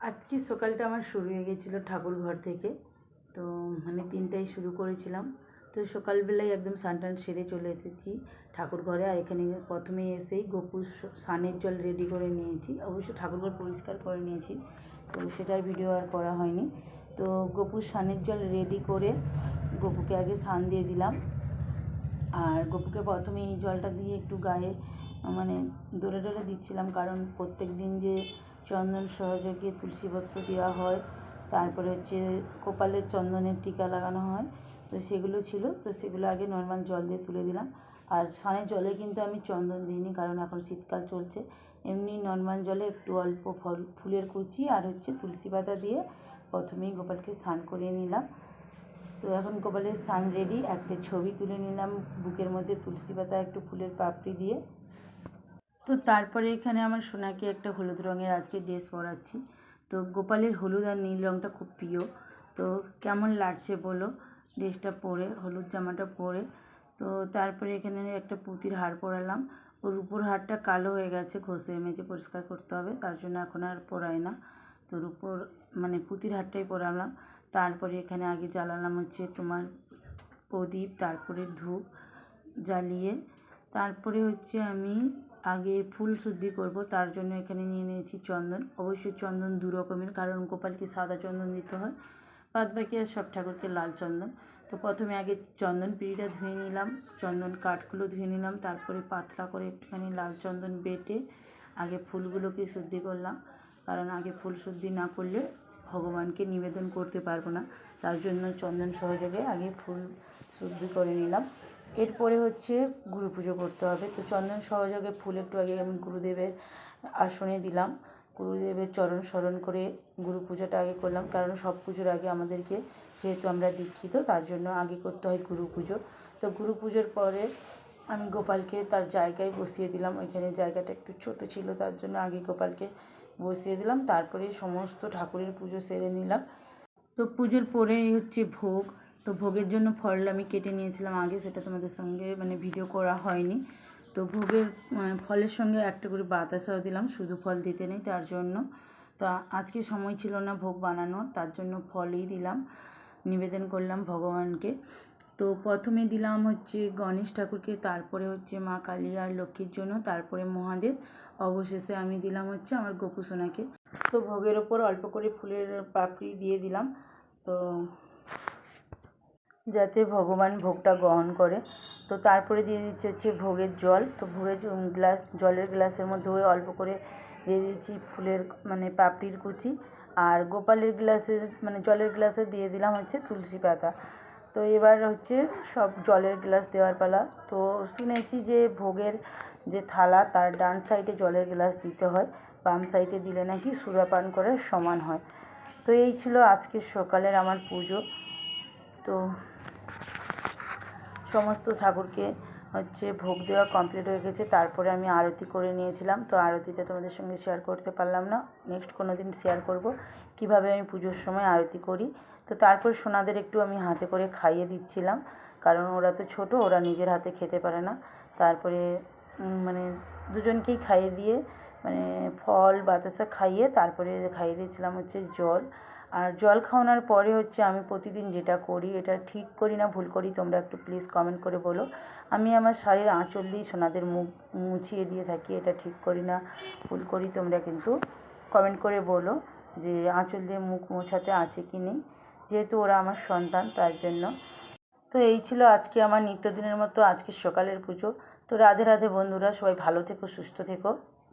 আজকে সকালটা আমার শুরু হয়ে গেছিলো ঠাকুর ঘর থেকে। তো মানে 3টায় শুরু করেছিলাম। তো সকালবেলায় একদম স্নান টান সেরে চলে এসেছি ঠাকুর ঘরে। আর এখানে প্রথমে এসেই গোপুর স্নানের জল রেডি করে নিয়েছি। অবশ্য ঠাকুরঘর পরিষ্কার করে নিয়েছি, তো সেটার ভিডিও আর করা হয়নি। তো গোপুর স্নানের জল রেডি করে গোপুকে আগে স্নান দিয়ে দিলাম। আর গোপুকে প্রথমে এই জলটা দিয়ে একটু গায়ে মানে ডলে ডলে দিচ্ছিলাম, কারণ প্রত্যেক দিন যে চন্দন সহযোগে তুলসীপত্র দেওয়া হয়, তারপরে হচ্ছে কপালে চন্দনের টিকা লাগানো হয়, তো সেগুলো ছিল। তো সেগুলো আগে নর্মাল জল দিয়ে তুলে দিলাম। আর স্নানের জলে কিন্তু আমি চন্দন দিইনি, কারণ এখন শীতকাল চলছে। এমনি নর্মাল জলে একটু অল্প ফুলের কুচি আর হচ্ছে তুলসী পাতা দিয়ে প্রথমেই গোপালকে স্নান করিয়ে নিলাম। তো এখন গোপালের স্নান রেডি। একটা ছবি তুলে নিলাম বুকের মধ্যে তুলসী পাতা একটু ফুলের পাপড়ি দিয়ে। তো তারপরে এখানে আমার সোনাকে একটা হলুদ রঙের আজকে ড্রেস পরাচ্ছি। তো গোপালের হলুদ আর নীল রঙটা খুব প্রিয়। তো কেমন লাগছে বলো ড্রেসটা পরে, হলুদ জামাটা পরে। তো তারপরে এখানে একটা পুঁতির হার পরালাম। ওর উপর হারটা কালো হয়ে গেছে, ঘষে মেজে পরিষ্কার করতে হবে, তার জন্য এখন আর পরাই না। তো ওর উপর মানে পুঁতির হারটাই পরালাম। তারপরে এখানে আগে জ্বালালাম হচ্ছে তোমার প্রদীপ, তারপরে ধূপ জ্বালিয়ে তারপরে হচ্ছে আমি আগে ফুল শুদ্ধি করব। তার জন্য এখানে নিয়ে নিয়েছি চন্দন। অবশ্যই চন্দন দু রকমের, কারণ গোপালকে সাদা চন্দন দিতে হয়, বাদ বাকি আর সব ঠাকুরকে লাল চন্দন। তো প্রথমে আগে চন্দন পিঁড়িটা ধুয়ে নিলাম, চন্দন কাঠগুলো ধুয়ে নিলাম, তারপরে পাতলা করে একটুখানি লাল চন্দন বেটে আগে ফুলগুলোকে শুদ্ধি করলাম, কারণ আগে ফুল শুদ্ধি না করলে ভগবানকে নিবেদন করতে পারবো না। তার জন্য চন্দন সহযোগে আগে ফুল শুদ্ধি করে নিলাম। এরপরে হচ্ছে গুরু পুজো করতে হবে। তো চন্দন সহযোগে ফুল একটু আগে আমি গুরুদেবের আসনে দিলাম, গুরুদেবের চরণ স্মরণ করে গুরু পুজোটা আগে করলাম, কারণ সব পুজোর আগে আমাদেরকে, যেহেতু আমরা দীক্ষিত, তার জন্য আগে করতে হয় গুরু পুজো। তো গুরু পুজোর পরে আমি গোপালকে তার জায়গায় বসিয়ে দিলাম। ওইখানে জায়গাটা একটু ছোটো ছিল, তার জন্য আগে গোপালকে বসিয়ে দিলাম, তারপরে সমস্ত ঠাকুরের পুজো সেরে নিলাম। তো পুজোর পরেই হচ্ছে ভোগ। তো ভোগের জন্য ফল আমি কেটে নিয়েছিলাম আগে, সেটা তোমাদের সঙ্গে মানে ভিডিও করা হয়নি। তো ভোগের ফলের সঙ্গে একটা করে বাতাসাও দিলাম, শুধু ফল দিতে নেই, তার জন্য। তো আজকে সময় ছিল না ভোগ বানানোর, তার জন্য ফলই দিলাম, নিবেদন করলাম ভগবানকে। তো প্রথমে দিলাম হচ্ছে গণেশ ঠাকুরকে, তারপরে হচ্ছে মা কালী আর লক্ষ্মীর জন্য, তারপরে মহাদেব, অবশেষে আমি দিলাম হচ্ছে আমার গোপু সোনাকে। তো ভোগের ওপর অল্প করে ফুলের পাপড়ি দিয়ে দিলাম, তো যাতে ভগবান ভোগটা গ্রহণ করে। তো তারপরে দিয়ে দিচ্ছি হচ্ছে ভোগের জল। তো ভোগের জলের গ্লাসের মধ্যে অল্প করে দিয়ে দিচ্ছি ফুলের মানে পাপড়ির কুচি, আর গোপালের গ্লাসে মানে জলের গ্লাসে দিয়ে দিলাম হচ্ছে তুলসী পাতা। তো এবার হচ্ছে সব জলের গ্লাস দেওয়ার পালা। তো শুনেছি যে ভোগের যে থালা তার ডান সাইডে জলের গ্লাস দিতে হয়, বাম সাইডে দিলে নাকি সুরাপান করার সমান হয়। তো এই ছিল আজকের সকালের আমার পুজো। তো সমস্ত ঠাকুরকে হচ্ছে ভোগ দেওয়া কমপ্লিট হয়ে গেছে। তারপরে আমি আরতি করে নিয়েছিলাম। তো আরতিটা তোমাদের সঙ্গে শেয়ার করতে পারলাম না, নেক্সট কোনো দিন শেয়ার করব কীভাবে আমি পুজোর সময় আরতি করি। তো তারপর সোনাদের একটু আমি হাতে করে খাইয়ে দিচ্ছিলাম, কারণ ওরা তো ছোটো, ওরা নিজের হাতে খেতে পারে না। তারপরে মানে দুজনকেই খাইয়ে দিয়ে মানে ফল বাতাসা খাইয়ে তারপরে খাইয়ে দিয়েছিলাম হচ্ছে জল। আর জল খাওয়ানোর পরে হচ্ছে আমি প্রতিদিন যেটা করি, এটা ঠিক করি না ভুল করি, তোমরা একটু প্লিজ কমেন্ট করে বলো। আমি আমার শাড়ির আঁচল দিয়ে সোনাদের মুখ মুছিয়ে দিয়ে থাকি, এটা ঠিক করি না ভুল করি, তোমরা কিন্তু কমেন্ট করে বলো যে আঁচল দিয়ে মুখ মোছাতে আছে কি নেই, যেহেতু ওরা আমার সন্তান, তার জন্য। তো এই ছিল আজকে আমার নিত্যদিনের মতো আজকের সকালের পুজো। তো রাধে রাধে বন্ধুরা, সবাই ভালো থেকো, সুস্থ থেকো।